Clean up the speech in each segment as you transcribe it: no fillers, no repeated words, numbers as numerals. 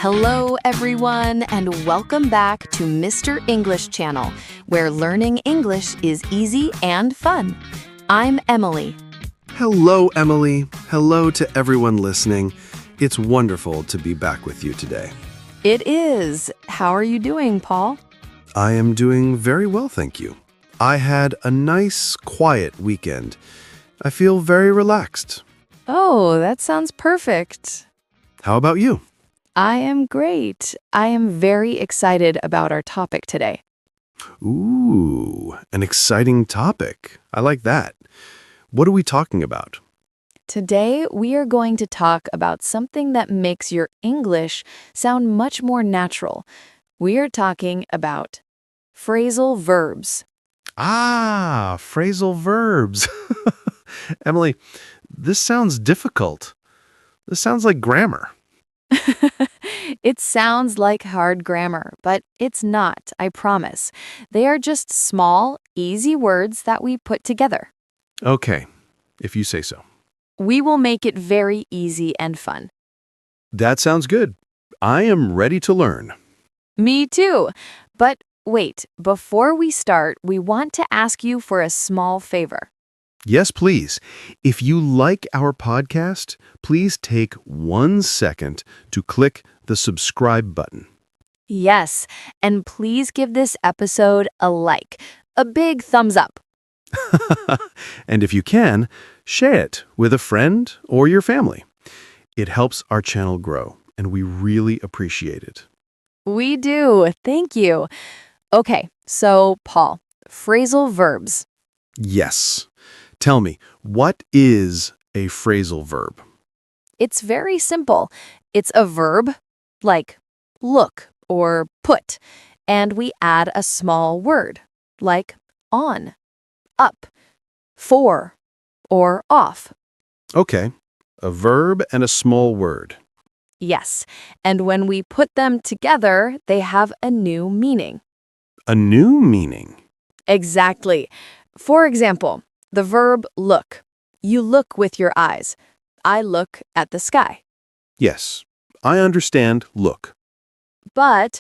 Hello, everyone, and welcome back to Mr. English Channel, where learning English is easy and fun. I'm Emily. Hello, Emily. Hello to everyone listening. It's wonderful to be back with you today. It is. How are you doing, Paul? I am doing very well, thank you. I had a nice, quiet weekend. I feel very relaxed. Oh, that sounds perfect. How about you? I am great. I am very excited about our topic today. Ooh, an exciting topic. I like that. What are we talking about? Today, we are going to talk about something that makes your English sound much more natural. We are talking about phrasal verbs. Phrasal verbs. Emily, this sounds difficult. This sounds like grammar. It sounds like hard grammar, but it's not, I promise. They are just small, easy words that we put together. Okay, if you say so. We will make it very easy and fun. That sounds good. I am ready to learn. Me too. But wait, before we start, we want to ask you for a small favor. Yes, please. If you like our podcast, please take 1 second to click the subscribe button. Yes, and please give this episode a like, a big thumbs up. And if you can, share it with a friend or your family. It helps our channel grow, and we really appreciate it. We do. Thank you. Okay, so Paul, phrasal verbs. Yes. Tell me, what is a phrasal verb? It's very simple. It's a verb, like look or put, and we add a small word, like on, up, for, or off. Okay, a verb and a small word. Yes, and when we put them together, they have a new meaning. A new meaning. Exactly. For example, the verb look. You look with your eyes. I look at the sky. Yes, I understand look. But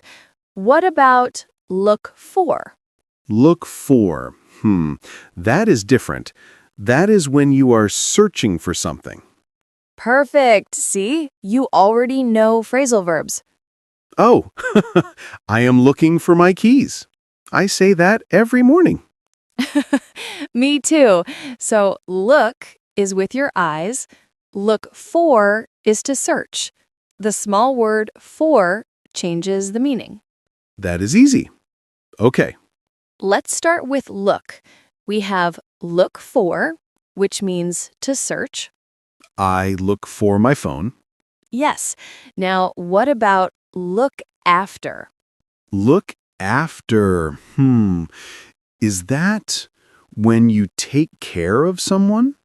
what about look for? Look for. That is different. That is when you are searching for something. Perfect. See, you already know phrasal verbs. Oh, I am looking for my keys. I say that every morning. Me too. So look is with your eyes. Look for is to search. The small word for changes the meaning. That is easy. Okay, Let's start with look. We have look for, which means to search. I look for my phone. Yes. Now, what about look after? Look after. Is that when you take care of someone?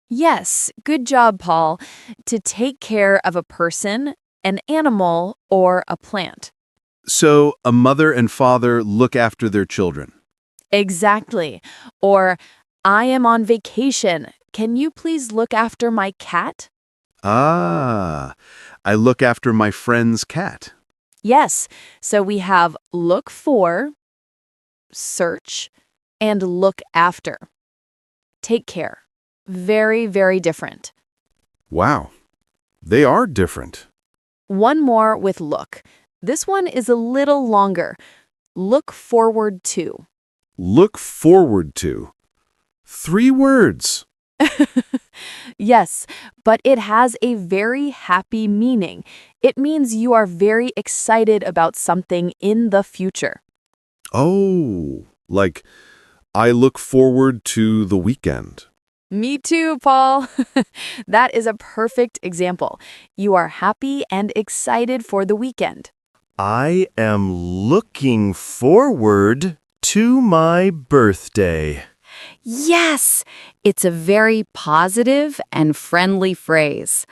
Yes, good job, Paul. To take care of a person, an animal, or a plant. So a mother and father look after their children. Exactly. Or, I am on vacation. Can you please look after my cat? I look after my friend's cat. Yes. So we have look for, search, and look after. Take care. Very, very different. Wow, they are different. One more with look. This one is a little longer. Look forward to. Look forward to. 3 words. Yes, but it has a very happy meaning. It means you are very excited about something in the future. Oh, like I look forward to the weekend. Me too, Paul. That is a perfect example. You are happy and excited for the weekend. I am looking forward to my birthday. Yes, it's a very positive and friendly phrase.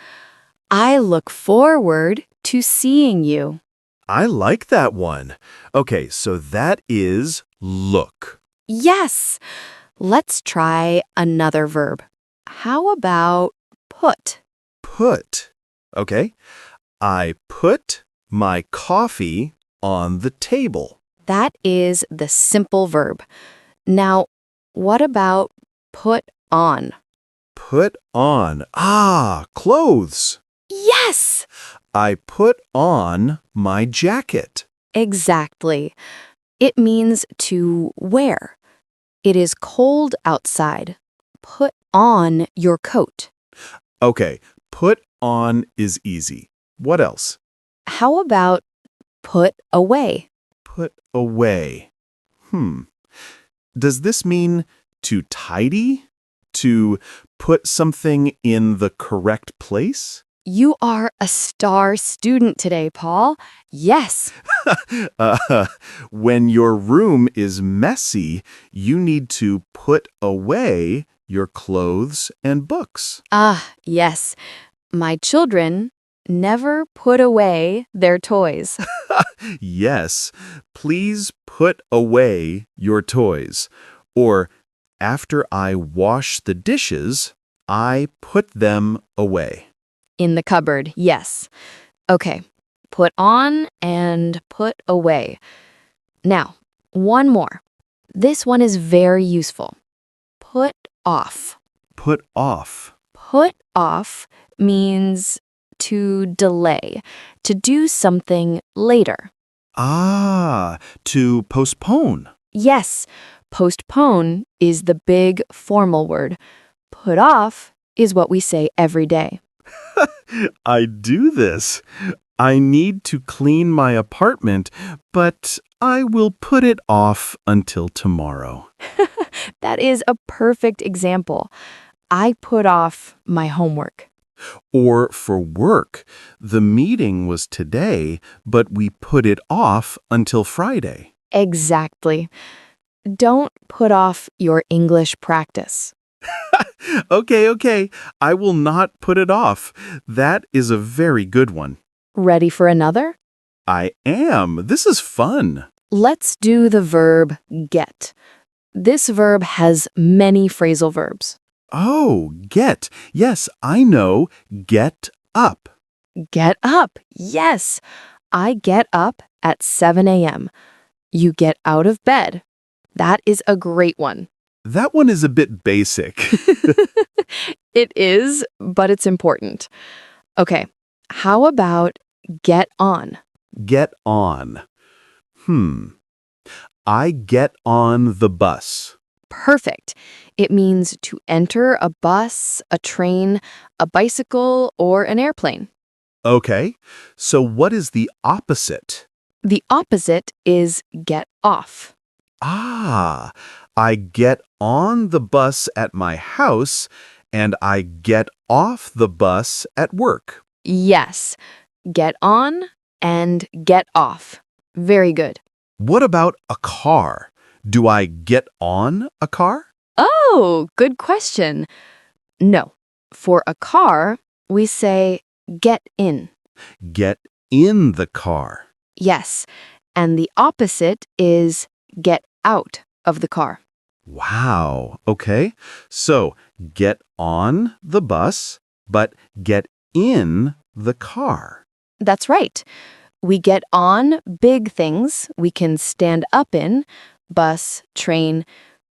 I look forward to seeing you. I like that one. Okay, so that is look. Yes. Let's try another verb. How about put? Put. Okay. I put my coffee on the table. That is the simple verb. Now, what about put on? Put on. Ah, clothes. Yes! I put on my jacket. Exactly. It means to wear. It is cold outside. Put on your coat. Okay, put on is easy. What else? How about put away? Put away. Does this mean to tidy? To put something in the correct place? You are a star student today, Paul. Yes. Uh, when your room is messy, you need to put away your clothes and books. Ah, yes. My children never put away their toys. Yes, please put away your toys. Or, after I wash the dishes, I put them away. In the cupboard, yes. Okay, put on and put away. Now, one more. This one is very useful. Put off. Put off. Put off means to delay, to do something later. Ah, to postpone. Yes, postpone is the big formal word. Put off is what we say every day. I do this. I need to clean my apartment, but I will put it off until tomorrow. That is a perfect example. I put off my homework. Or for work, the meeting was today, but we put it off until Friday. Exactly. Don't put off your English practice. Okay. I will not put it off. That is a very good one. Ready for another? I am. This is fun. Let's do the verb get. This verb has many phrasal verbs. Oh, get. Yes, I know. Get up. Get up. Yes. I get up at 7 a.m. You get out of bed. That is a great one. That one is a bit basic. It is, but it's important. Okay, how about get on? Get on. I get on the bus. Perfect. It means to enter a bus, a train, a bicycle, or an airplane. Okay, so what is the opposite? The opposite is get off. Ah, I get on the bus at my house and I get off the bus at work. Yes, get on and get off. Very good. What about a car? Do I get on a car? Oh, good question. No, for a car, we say get in. Get in the car. Yes, and the opposite is get out of the car. Wow, okay. So, get on the bus, but get in the car. That's right. We get on big things we can stand up in, bus, train.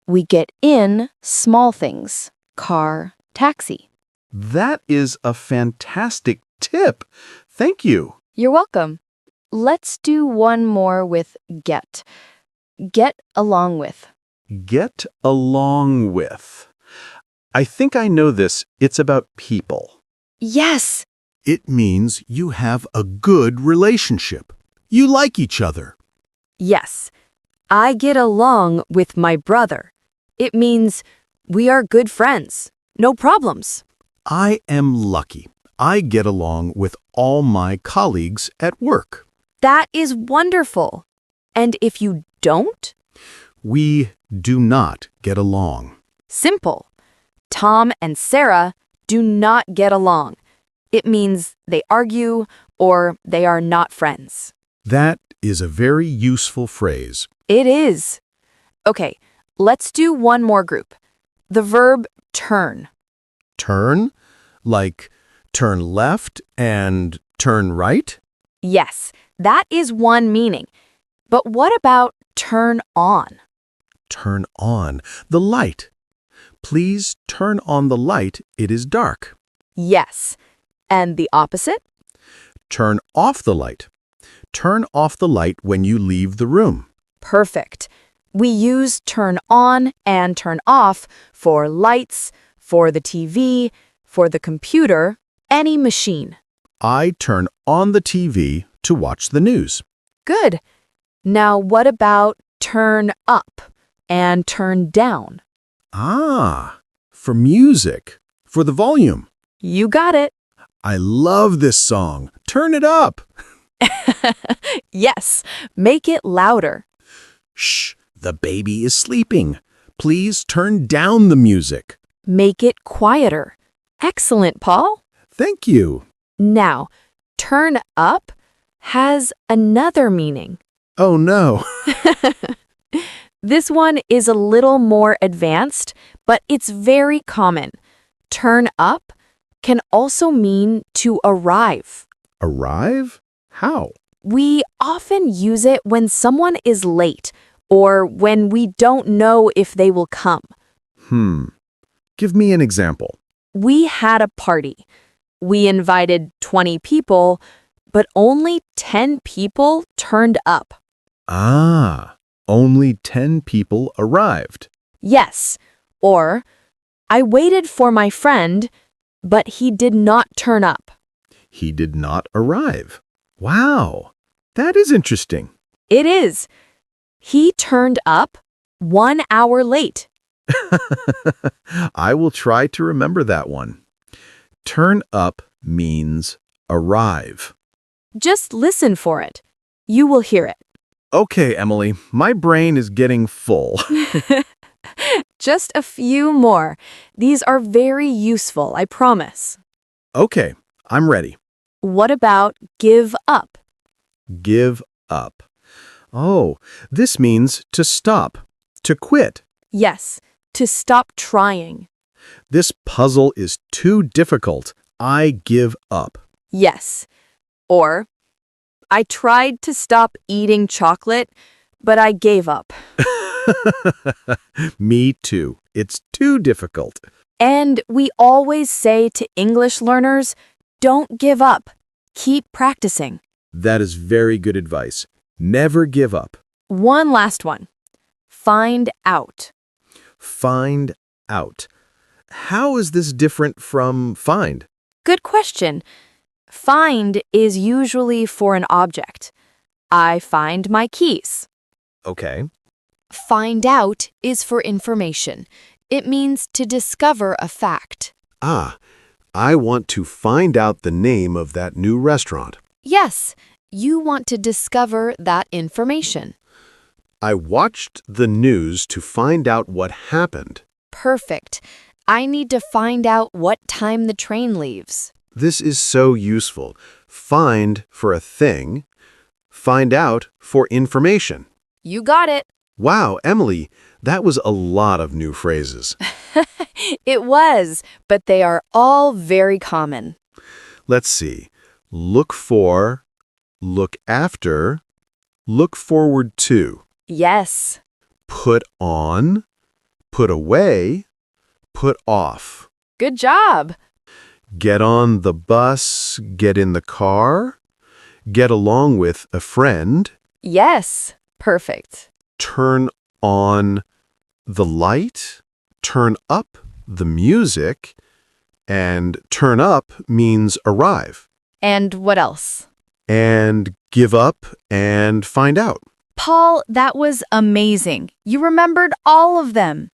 We get in small things, car, taxi. That is a fantastic tip. Thank you. You're welcome. Let's do one more with get. Get along with. Get along with. I think I know this. It's about people. Yes, It means you have a good relationship. You like each other. yes. I get along with my brother. It means we are good friends. No problems. I am lucky. I get along with all my colleagues at work. That is wonderful. And if you don't? We do not get along. Simple. Tom and Sarah do not get along. It means they argue or they are not friends. That is a very useful phrase. It is. Okay, let's do one more group. The verb turn. Turn, like turn left and turn right? Yes, that is one meaning. But what about turn on? Turn on the light. Please turn on the light. It is dark. Yes. And the opposite? Turn off the light. Turn off the light when you leave the room. Perfect. We use turn on and turn off for lights, for the TV, for the computer, any machine. I turn on the TV to watch the news. Good. Now what about turn up and turn down? Ah, for music, for the volume. You got it. I love this song. Turn it up. Yes, make it louder. Shh, the baby is sleeping. Please turn down the music. Make it quieter. Excellent, Paul. Thank you. Now, turn up has another meaning. Oh no. This one is a little more advanced, but it's very common. Turn up can also mean to arrive. Arrive? How? We often use it when someone is late or when we don't know if they will come. Give me an example. We had a party. We invited 20 people, but only 10 people turned up. Ah, only 10 people arrived. Yes. Or, I waited for my friend, but he did not turn up. He did not arrive. Wow, that is interesting. It is. He turned up 1 hour late. I will try to remember that one. Turn up means arrive. Just listen for it. You will hear it. Okay, Emily, my brain is getting full. Just a few more. These are very useful, I promise. Okay, I'm ready. What about give up? Give up. Oh, this means to stop, to quit. Yes, to stop trying. This puzzle is too difficult. I give up. Yes. Or, I tried to stop eating chocolate, but I gave up. Me too. It's too difficult. And we always say to English learners, don't give up. Keep practicing. That is very good advice. Never give up. One last one. Find out. Find out. How is this different from find? Good question. Find is usually for an object. I find my keys. Okay. Find out is for information. It means to discover a fact. Ah, I want to find out the name of that new restaurant. Yes, you want to discover that information. I watched the news to find out what happened. Perfect. I need to find out what time the train leaves. This is so useful. Find for a thing, find out for information. You got it. Wow, Emily, that was a lot of new phrases. It was, but they are all very common. Let's see. Look for, look after, look forward to. Yes. Put on, put away, put off. Good job. Get on the bus, get in the car, get along with a friend, Yes. Perfect. turn on the light, turn up the music, and turn up means arrive, And what else? and give up and find out. Paul, that was amazing. You remembered all of them.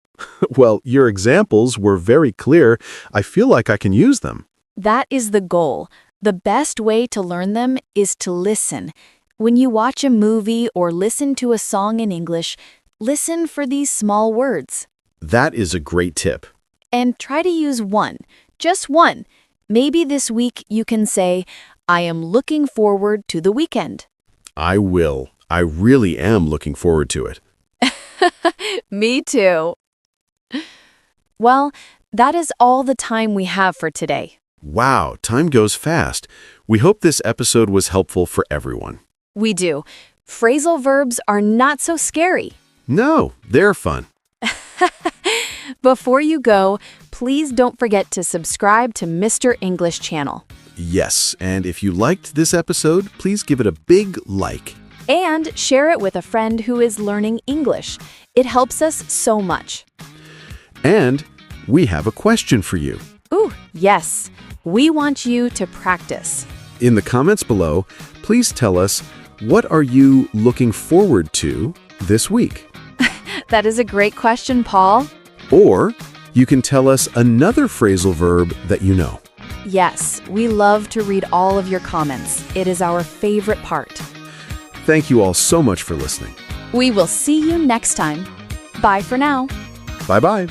Well, your examples were very clear. I feel like I can use them. That is the goal. The best way to learn them is to listen. When you watch a movie or listen to a song in English, listen for these small words. That is a great tip. And try to use one, just one. Maybe this week you can say, I am looking forward to the weekend. I will. I really am looking forward to it. Me too. Well, that is all the time we have for today. Wow, time goes fast. We hope this episode was helpful for everyone. We do. Phrasal verbs are not so scary. No, they're fun. Before you go, please don't forget to subscribe to Mr. English channel. Yes, and if you liked this episode, please give it a big like. And share it with a friend who is learning English. It helps us so much. And we have a question for you. Ooh, yes. We want you to practice. In the comments below, please tell us, what are you looking forward to this week? That is a great question, Paul. Or you can tell us another phrasal verb that you know. Yes, we love to read all of your comments. It is our favorite part. Thank you all so much for listening. We will see you next time. Bye for now. Bye-bye.